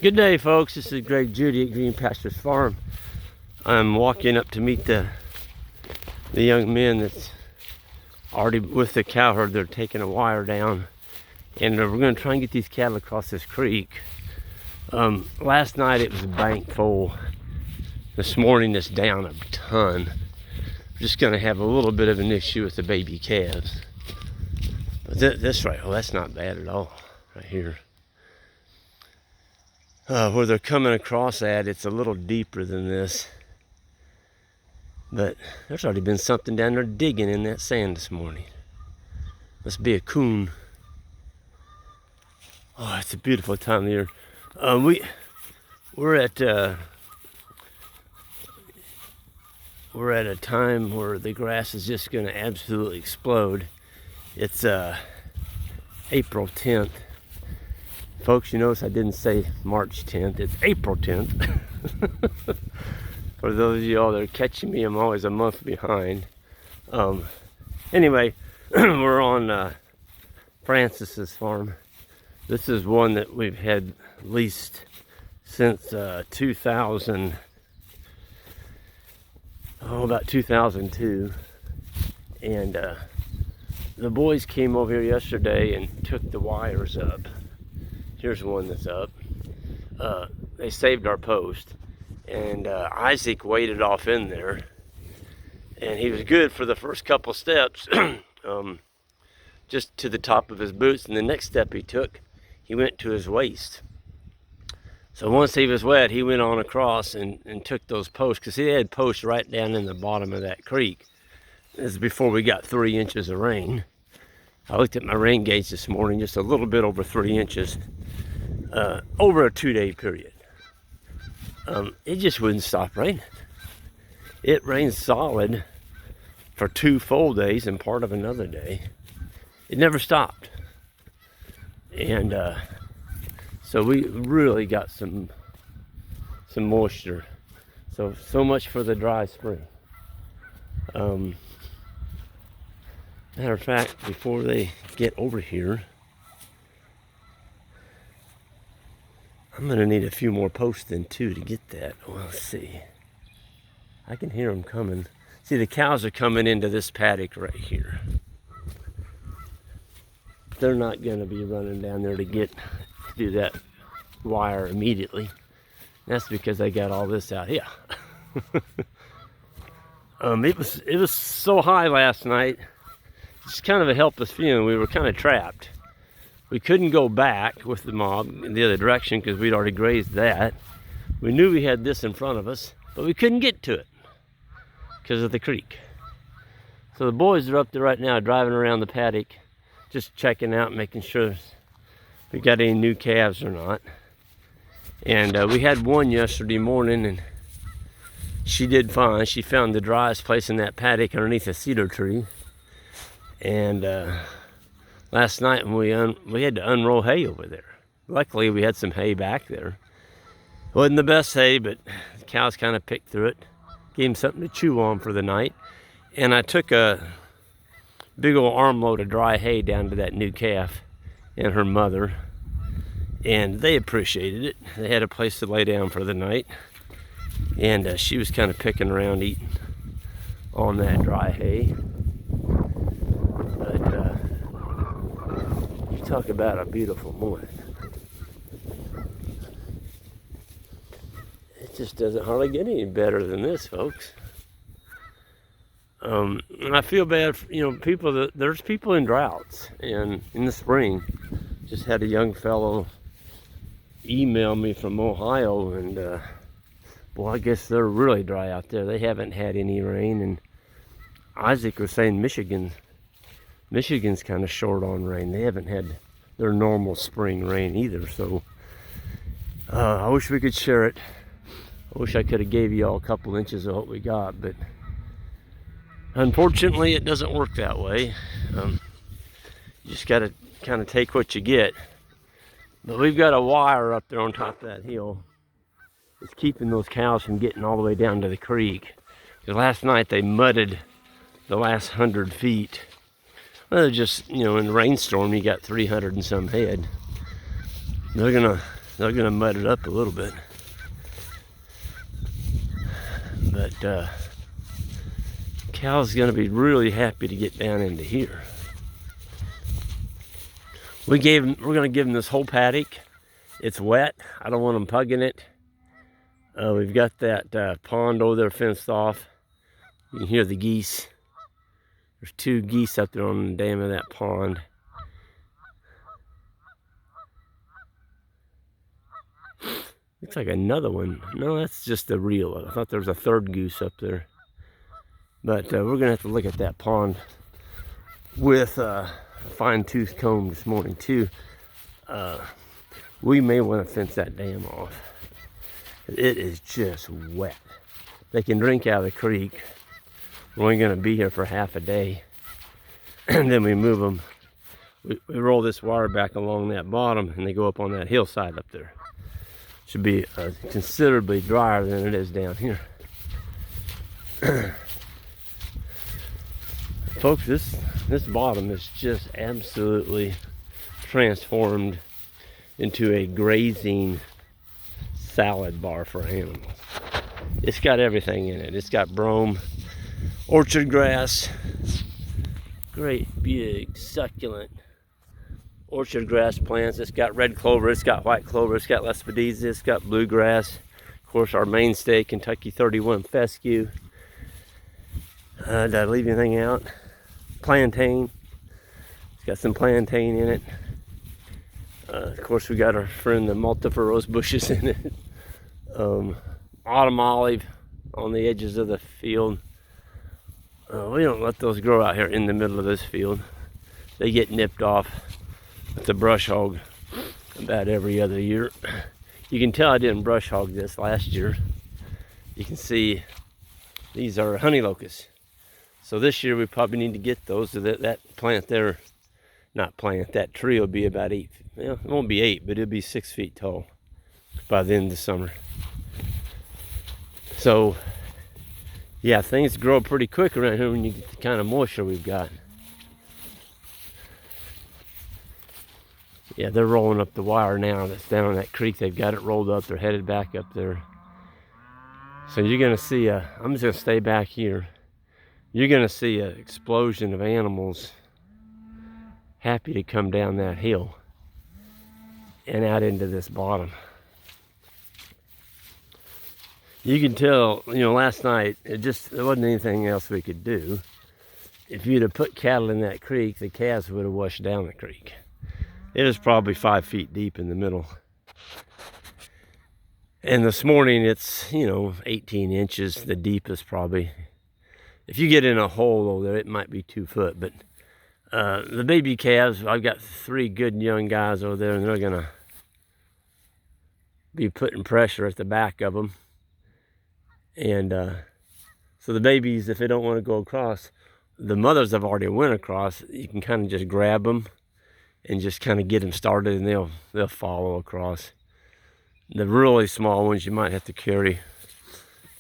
Good day, folks. This is Greg Judy at Green Pastures Farm. I'm walking up to meet the young men that's already with the cow herd. They're taking a wire down, and we're going to try and get these cattle across this creek. Last night it was a bank full. This morning it's down a ton. We're just going to have a little bit of an issue with the baby calves. But this right, that's not bad at all, right here. Where they're coming across at, it's a little deeper than this. But there's already been something down there digging in that sand this morning. Must be a coon. Oh, it's a beautiful time of year. We're at a time where the grass is just going to absolutely explode. It's April 10th. Folks, you notice I didn't say March 10th. It's April 10th. For those of y'all that are catching me, I'm always a month behind. Anyway, we're on Francis's farm. This is one that we've had leased since about 2002. And the boys came over here yesterday and took the wires up. Here's one that's up. They saved our post, and Isaac waded off in there, and he was good for the first couple steps, just to the top of his boots, and the next step he took, he went to his waist. So once he was wet, he went on across and took those posts, because he had posts right down in the bottom of that creek. This is before we got 3 inches of rain. I looked at my rain gauge this morning, just a little bit over 3 inches. Over a 2-day period. It just wouldn't stop raining. It rained solid for 2 full days and part of another day. It never stopped. And so we really got some moisture. So much for the dry spring. Matter of fact, before they get over here, I'm going to need a few more posts then too to get that. Well, let's see. I can hear them coming. See, the cows are coming into this paddock right here. They're not going to be running down there to do that wire immediately. That's because they got all this out here. It was so high last night. It's kind of a helpless feeling. We were kind of trapped. We couldn't go back with the mob in the other direction because we'd already grazed that. We knew we had this in front of us, but we couldn't get to it because of the creek. So the boys are up there right now driving around the paddock, just checking out, making sure we got any new calves or not. And we had one yesterday morning, and she did fine. She found the driest place in that paddock underneath a cedar tree. And last night when we had to unroll hay over there. Luckily we had some hay back there. It wasn't the best hay, but the cows kind of picked through it. Gave them something to chew on for the night. And I took a big old armload of dry hay down to that new calf and her mother. And they appreciated it. They had a place to lay down for the night. And she was kind of picking around eating on that dry hay. Talk about a beautiful morning. It just doesn't hardly get any better than this, folks. And I feel bad for, there's people in droughts, and in the spring, just had a young fellow email me from Ohio, and I guess they're really dry out there. They haven't had any rain, and Isaac was saying Michigan's kind of short on rain. They haven't had their normal spring rain either. So I wish we could share it. I wish I could have gave you all a couple inches of what we got, but unfortunately it doesn't work that way. You just got to kind of take what you get. But we've got a wire up there on top of that hill. It's keeping those cows from getting all the way down to the creek. Because last night they mudded the last 100 feet. Well, just, in the rainstorm, you got 300 and some head. They're gonna They're gonna mud it up a little bit. But Cal's gonna be really happy to get down into here. We're gonna give him this whole paddock. It's wet. I don't want him pugging it. We've got that pond over there fenced off. You can hear the geese. There's 2 geese up there on the dam of that pond. Looks like another one. No, that's just a reel. I thought there was a 3rd goose up there. But we're gonna have to look at that pond with a fine-tooth comb this morning too. We may want to fence that dam off. It is just wet. They can drink out of the creek. We're only gonna be here for half a day. And then we move them. We roll this wire back along that bottom and they go up on that hillside up there. Should be considerably drier than it is down here. Folks, this bottom is just absolutely transformed into a grazing salad bar for animals. It's got everything in it. It's got brome, orchard grass, great big succulent orchard grass plants. It's got red clover, it's got white clover, it's got lespedeza, it's got bluegrass. Of course, our mainstay, Kentucky 31 fescue. Did I leave anything out? Plantain. It's got some plantain in it. Of course, we got our friend the multiflorous bushes in it. Autumn olive on the edges of the field. We don't let those grow out here in the middle of this field. They get nipped off with the brush hog about every other year. You can tell I didn't brush hog this last year. You can see these are honey locusts. So this year we probably need to get those. So that plant there, not plant, that tree will be about 8. Well, it won't be 8, but it'll be 6 feet tall by the end of the summer. So yeah, things grow pretty quick around here when you get the kind of moisture we've got. Yeah, they're rolling up the wire now that's down on that creek. They've got it rolled up. They're headed back up there. So you're going to see I'm just going to stay back here. You're going to see an explosion of animals happy to come down that hill and out into this bottom. You can tell, last night, there wasn't anything else we could do. If you'd have put cattle in that creek, the calves would have washed down the creek. It was probably 5 feet deep in the middle. And this morning it's, 18 inches, the deepest probably. If you get in a hole over there, it might be 2 foot. But the baby calves, I've got 3 good young guys over there, and they're gonna be putting pressure at the back of them. And so the babies, if they don't want to go across, the mothers have already went across. You can kind of just grab them and just kind of get them started, and they'll follow across. The really small ones you might have to carry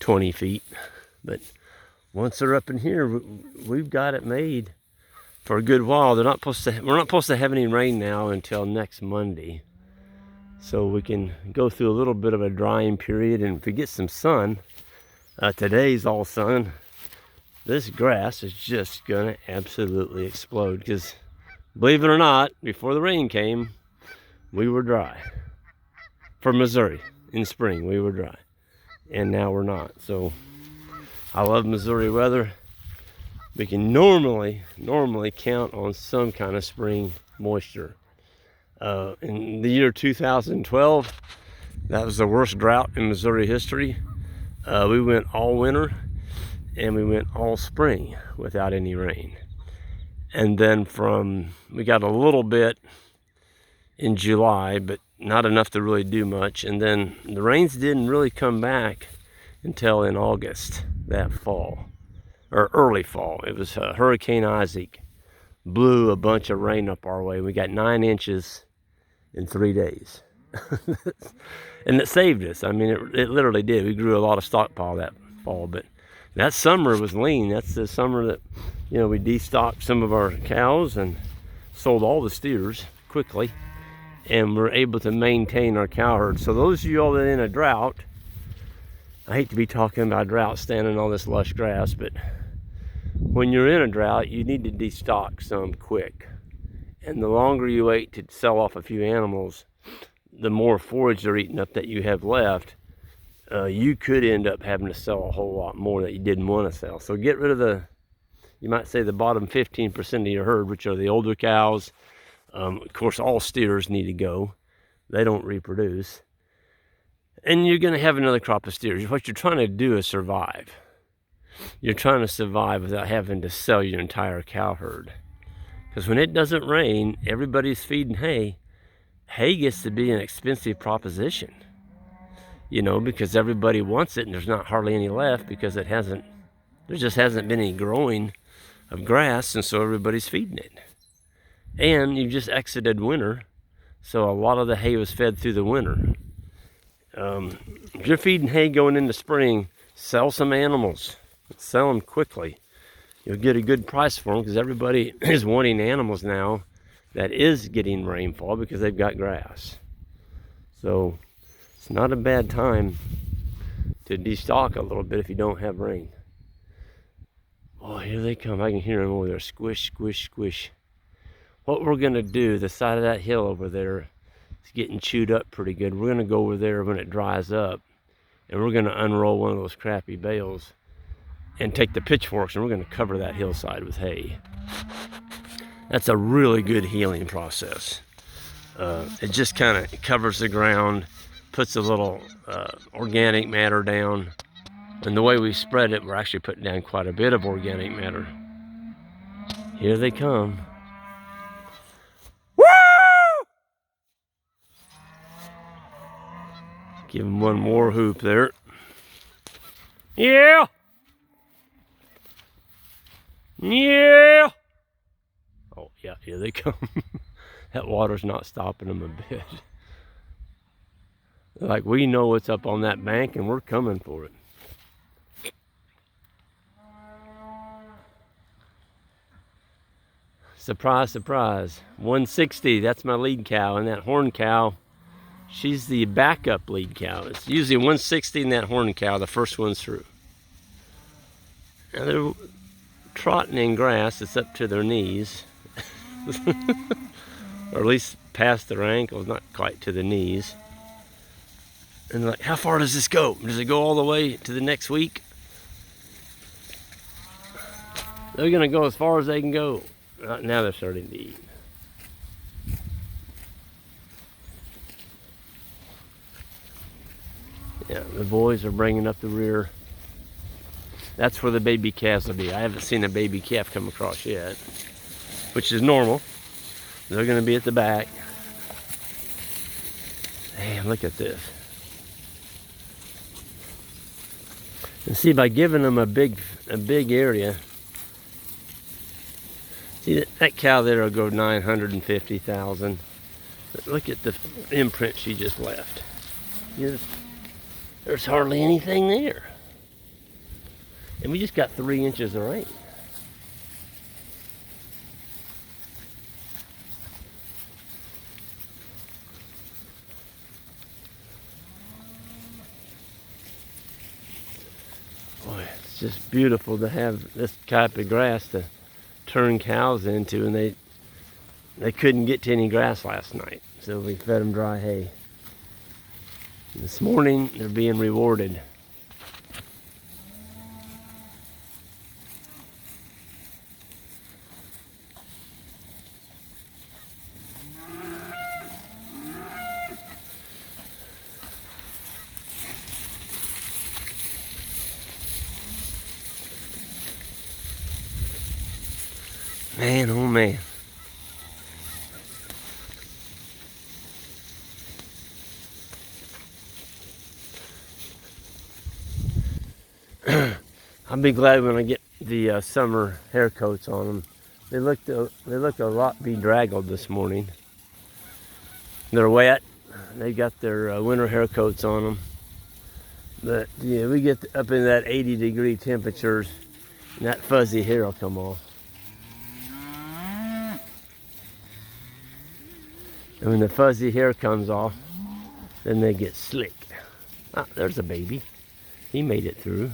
20 feet, but once they're up in here, we've got it made for a good while. We're not supposed to have any rain now until next Monday, so we can go through a little bit of a drying period. And if we get some sun, today's all sun, this grass is just gonna absolutely explode, because believe it or not, before the rain came, we were dry. For Missouri, in spring, we were dry. And now we're not. So I love Missouri weather. We can normally count on some kind of spring moisture. In the year 2012, that was the worst drought in Missouri history. We went all winter and we went all spring without any rain. And then we got a little bit in July, but not enough to really do much. And then the rains didn't really come back until in August that fall, or early fall. It was Hurricane Isaac blew a bunch of rain up our way. We got 9 inches in 3 days. And it saved us. I mean, it literally did. We grew a lot of stockpile that fall, but that summer was lean. That's the summer that, we destocked some of our cows and sold all the steers quickly. and we're able to maintain our cow herd. So those of you all that are in a drought, I hate to be talking about drought standing on this lush grass, but when you're in a drought, you need to destock some quick. And the longer you wait to sell off a few animals, the more forage they're eating up that you have left. You could end up having to sell a whole lot more that you didn't want to sell. So get rid of the, you might say, the bottom 15% of your herd, which are the older cows. Of course, all steers need to go. They don't reproduce. And you're going to have another crop of steers. What you're trying to do is survive. You're trying to survive without having to sell your entire cow herd. Because when it doesn't rain, everybody's feeding hay. Hay gets to be an expensive proposition. You know, because everybody wants it and there's not hardly any left because there just hasn't been any growing of grass, and so everybody's feeding it. And you just exited winter, so a lot of the hay was fed through the winter. If you're feeding hay going into spring, sell some animals. Sell them quickly. You'll get a good price for them because everybody is wanting animals now that is getting rainfall because they've got grass. So it's not a bad time to destock a little bit if you don't have rain. Oh, here they come. I can hear them over there. Squish, squish, squish. What we're going to do, the side of that hill over there, it's getting chewed up pretty good. We're going to go over there when it dries up, and we're going to unroll one of those crappy bales and take the pitchforks, and we're going to cover that hillside with hay. That's a really good healing process. It just kind of covers the ground, puts a little organic matter down, and the way we spread it, we're actually putting down quite a bit of organic matter. Here they come. Give him one more hoop there. Yeah! Yeah! Oh, yeah, here they come. That water's not stopping them a bit. Like, we know what's up on that bank and we're coming for it. Surprise, surprise. 160, that's my lead cow, and that horn cow, she's the backup lead cow. It's usually 160 in that horn cow, the first one's through. Now they're trotting in grass that's up to their knees. Or at least past their ankles, not quite to the knees. And they're like, how far does this go? Does it go all the way to the next week? They're gonna go as far as they can go. Now they're starting to eat. Yeah, the boys are bringing up the rear. That's where the baby calves will be. I haven't seen a baby calf come across yet, which is normal. They're going to be at the back. Man, look at this. And see, by giving them a big area, see that cow there will go 950,000. But look at the imprint she just left. There's hardly anything there. And we just got 3 inches of rain. Boy, it's just beautiful to have this type of grass to turn cows into, and they couldn't get to any grass last night, so we fed them dry hay. This morning they're being rewarded. Man, oh man. I'll be glad when I get the summer hair coats on them. They look a lot bedraggled this morning. They're wet. They got their winter hair coats on them. But yeah, we get up in that 80-degree temperatures, and that fuzzy hair will come off. And when the fuzzy hair comes off, then they get slick. Ah, there's a baby. He made it through.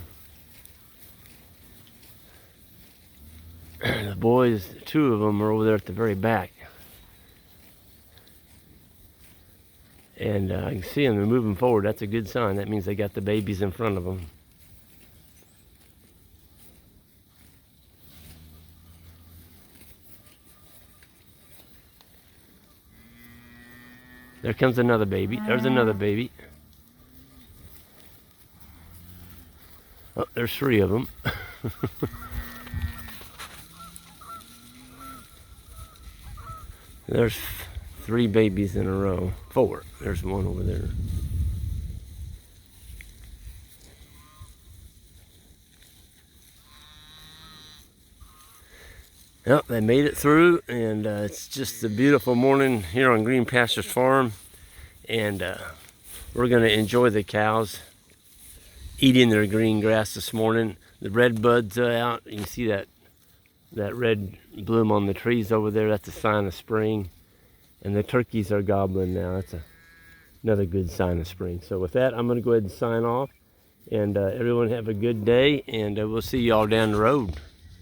The boys, two of them are over there at the very back. And I can see them, they're moving forward. That's a good sign. That means they got the babies in front of them. There comes another baby. There's another baby. Oh, there's three of them. There's three babies in a row. Four. There's one over there. Yep, they made it through, and it's just a beautiful morning here on Green Pastures Farm, and we're going to enjoy the cows eating their green grass this morning. The red buds are out. You can see that red bloom on the trees over there. That's a sign of spring, and the turkeys are gobbling now. That's another good sign of spring. So with that, I'm going to go ahead and sign off, and everyone have a good day, and we'll see you all down the road.